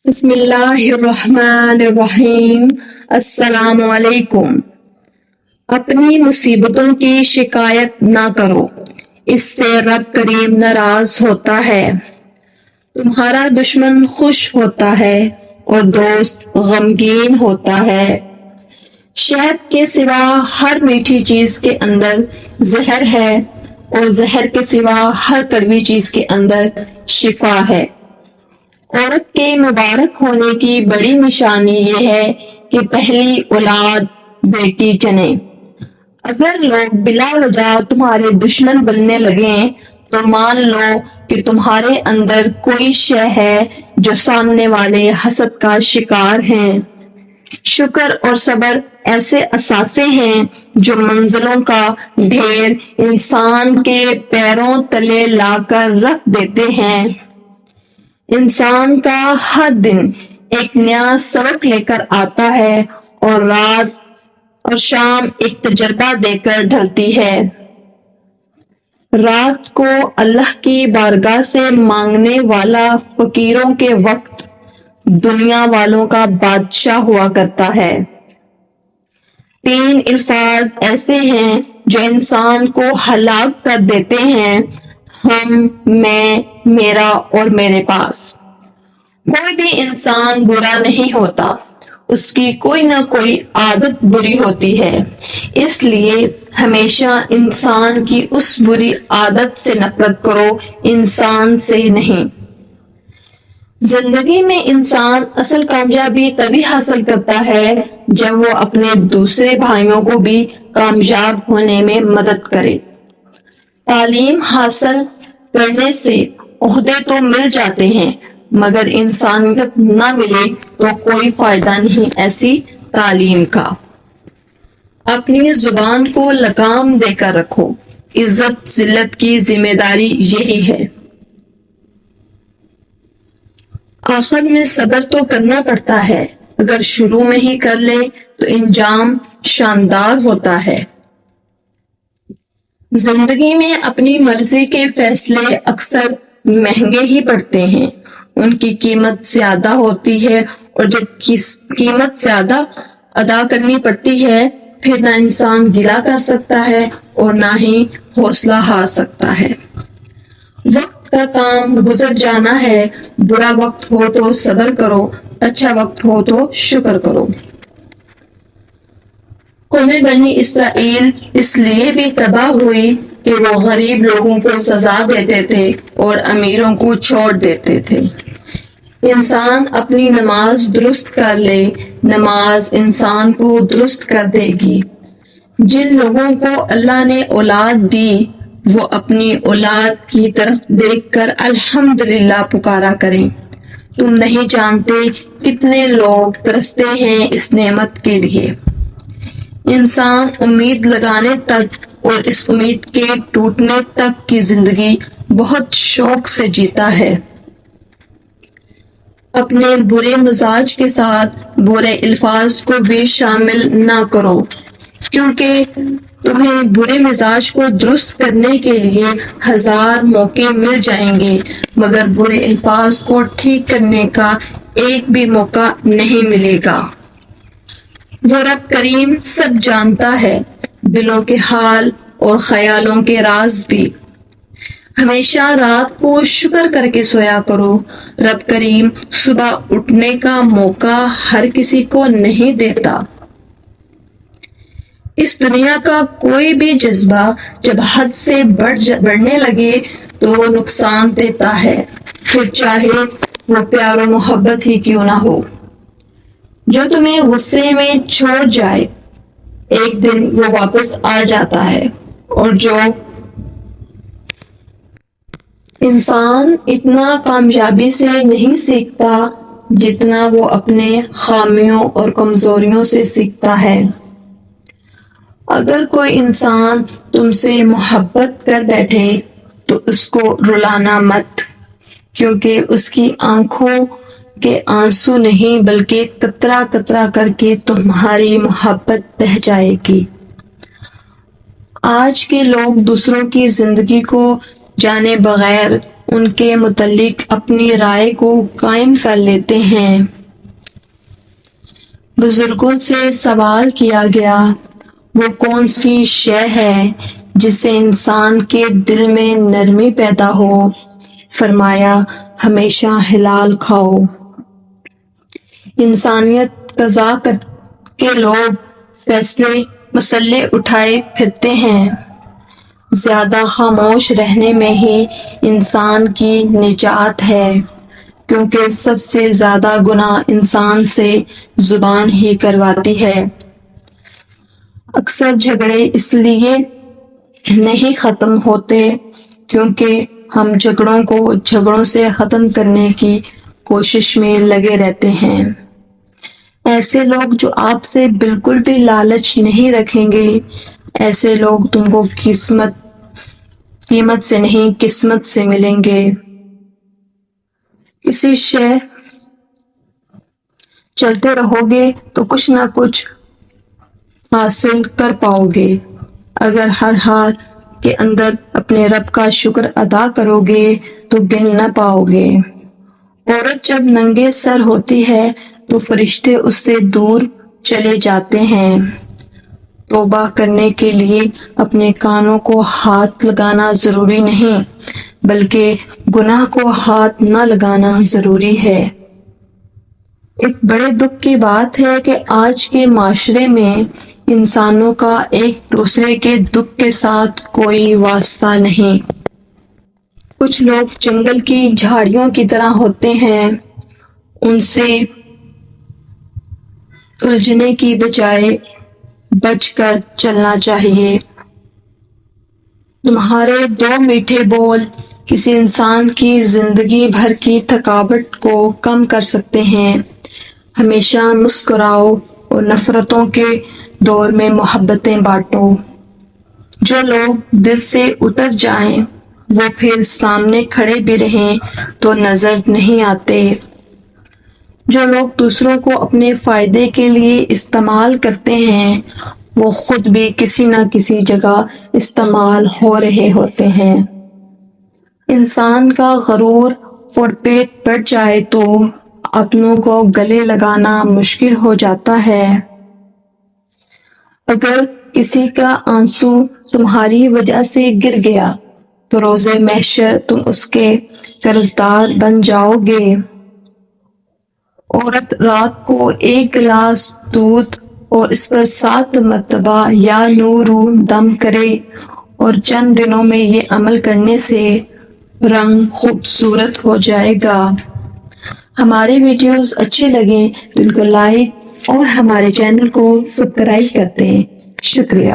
بسم اللہ الرحمن الرحیم۔ السلام علیکم۔ اپنی مصیبتوں کی شکایت نہ کرو، اس سے رب کریم ناراض ہوتا ہے۔ تمہارا دشمن خوش ہوتا ہے اور دوست غمگین ہوتا ہے۔ شہد کے سوا ہر میٹھی چیز کے اندر زہر ہے اور زہر کے سوا ہر کڑوی چیز کے اندر شفا ہے۔ عورت کے مبارک ہونے کی بڑی نشانی یہ ہے کہ پہلی اولاد بیٹی جنے۔ اگر لوگ بلا وجہ تمہارے دشمن بننے لگیں تو مان لو کہ تمہارے اندر کوئی شے ہے جو سامنے والے حسد کا شکار ہیں۔ شکر اور صبر ایسے اثاثے ہیں جو منزلوں کا ڈھیر انسان کے پیروں تلے لا کر رکھ دیتے ہیں۔ انسان کا ہر دن ایک نیا سبق لے کر آتا ہے اور رات اور شام ایک تجربہ دے کر ڈھلتی ہے۔ رات کو اللہ کی بارگاہ سے مانگنے والا فقیروں کے وقت دنیا والوں کا بادشاہ ہوا کرتا ہے۔ 3 الفاظ ایسے ہیں جو انسان کو ہلاک کر دیتے ہیں: ہم، میں، میرا اور میرے پاس۔ کوئی بھی انسان برا نہیں ہوتا، اس کی کوئی نہ کوئی عادت بری ہوتی ہے، اس لیے ہمیشہ انسان کی اس بری عادت سے نفرت کرو، انسان سے نہیں۔ زندگی میں انسان اصل کامیابی تبھی حاصل کرتا ہے جب وہ اپنے دوسرے بھائیوں کو بھی کامیاب ہونے میں مدد کرے۔ تعلیم حاصل کرنے سے عہدے تو مل جاتے ہیں مگر انسانیت نہ ملے تو کوئی فائدہ نہیں ایسی تعلیم کا۔ اپنی زبان کو لگام دے کر رکھو، عزت ذلت کی ذمہ داری یہی ہے۔ آخر میں صبر تو کرنا پڑتا ہے، اگر شروع میں ہی کر لیں تو انجام شاندار ہوتا ہے۔ زندگی میں اپنی مرضی کے فیصلے اکثر مہنگے ہی پڑتے ہیں، ان کی قیمت زیادہ ہوتی ہے اور جب قیمت زیادہ ادا کرنی پڑتی ہے پھر نہ انسان گلہ کر سکتا ہے اور نہ ہی حوصلہ ہار سکتا ہے۔ وقت کا کام گزر جانا ہے، برا وقت ہو تو صبر کرو، اچھا وقت ہو تو شکر کرو۔ قوم بنی اسرائیل اس لیے بھی تباہ ہوئی کہ وہ غریب لوگوں کو سزا دیتے تھے اور امیروں کو چھوڑ دیتے تھے۔ انسان اپنی نماز درست کر لے، نماز انسان کو درست کر دے گی۔ جن لوگوں کو اللہ نے اولاد دی وہ اپنی اولاد کی طرف دیکھ کر الحمدللہ پکارا کریں۔ تم نہیں جانتے کتنے لوگ ترستے ہیں اس نعمت کے لیے۔ انسان امید لگانے تک اور اس امید کے ٹوٹنے تک کی زندگی بہت شوق سے جیتا ہے۔ اپنے برے مزاج کے ساتھ برے الفاظ کو بھی شامل نہ کرو، کیونکہ تمہیں برے مزاج کو درست کرنے کے لیے 1000 موقع مل جائیں گے مگر برے الفاظ کو ٹھیک کرنے کا ایک بھی موقع نہیں ملے گا۔ وہ رب کریم سب جانتا ہے، دلوں کے حال اور خیالوں کے راز بھی۔ ہمیشہ رات کو شکر کر کے سویا کرو، رب کریم صبح اٹھنے کا موقع ہر کسی کو نہیں دیتا۔ اس دنیا کا کوئی بھی جذبہ جب حد سے بڑھنے لگے تو وہ نقصان دیتا ہے، پھر چاہے وہ پیار و محبت ہی کیوں نہ ہو۔ جو تمہیں غصے میں چھوڑ جائے ایک دن وہ واپس آ جاتا ہے، اور جو انسان اتنا کامیابی سے نہیں سیکھتا جتنا وہ اپنے خامیوں اور کمزوریوں سے سیکھتا ہے۔ اگر کوئی انسان تم سے محبت کر بیٹھے تو اس کو رلانا مت، کیونکہ اس کی آنکھوں کے آنسو نہیں بلکہ قطرہ قطرہ کر کے تمہاری محبت بہہ جائے گی۔ آج کے لوگ دوسروں کی زندگی کو جانے بغیر ان کے متعلق اپنی رائے کو قائم کر لیتے ہیں۔ بزرگوں سے سوال کیا گیا، وہ کون سی شے ہے جس سے انسان کے دل میں نرمی پیدا ہو؟ فرمایا، ہمیشہ حلال کھاؤ۔ انسانیت قضا کے لوگ فیصلے مسئلے اٹھائے پھرتے ہیں۔ زیادہ خاموش رہنے میں ہی انسان کی نجات ہے، کیونکہ سب سے زیادہ گناہ انسان سے زبان ہی کرواتی ہے۔ اکثر جھگڑے اس لیے نہیں ختم ہوتے کیونکہ ہم جھگڑوں سے ختم کرنے کی کوشش میں لگے رہتے ہیں۔ ایسے لوگ جو آپ سے بالکل بھی لالچ نہیں رکھیں گے، ایسے لوگ تم کو قیمت سے نہیں قسمت سے ملیں گے۔ کسی شے چلتے رہو گے تو کچھ نہ کچھ حاصل کر پاؤ گے۔ اگر ہر حال کے اندر اپنے رب کا شکر ادا کرو گے تو گن نہ پاؤ گے۔ عورت جب ننگے سر ہوتی ہے تو فرشتے اس سے دور چلے جاتے ہیں۔ توبہ کرنے کے لیے اپنے کانوں کو ہاتھ لگانا ضروری نہیں، بلکہ گناہ کو ہاتھ نہ لگانا ضروری ہے۔ ایک بڑے دکھ کی بات ہے کہ آج کے معاشرے میں انسانوں کا ایک دوسرے کے دکھ کے ساتھ کوئی واسطہ نہیں۔ کچھ لوگ جنگل کی جھاڑیوں کی طرح ہوتے ہیں، ان سے الجھنے کی بجائے بچ کر چلنا چاہیے۔ تمہارے 2 میٹھے بول کسی انسان کی زندگی بھر کی تھکاوٹ کو کم کر سکتے ہیں۔ ہمیشہ مسکراؤ اور نفرتوں کے دور میں محبتیں بانٹو۔ جو لوگ دل سے اتر جائیں وہ پھر سامنے کھڑے بھی رہیں تو نظر نہیں آتے۔ جو لوگ دوسروں کو اپنے فائدے کے لیے استعمال کرتے ہیں وہ خود بھی کسی نہ کسی جگہ استعمال ہو رہے ہوتے ہیں۔ انسان کا غرور اور پیٹ بڑھ جائے تو اپنوں کو گلے لگانا مشکل ہو جاتا ہے۔ اگر کسی کا آنسو تمہاری وجہ سے گر گیا تو روز محشر تم اس کے قرضدار بن جاؤ گے۔ عورت رات کو 1 گلاس دودھ اور اس پر 7 مرتبہ یا نورو دم کرے اور چند دنوں میں یہ عمل کرنے سے رنگ خوبصورت ہو جائے گا۔ ہمارے ویڈیوز اچھے لگیں تو ان کو لائک اور ہمارے چینل کو سبسکرائب کرتے ہیں۔ شکریہ۔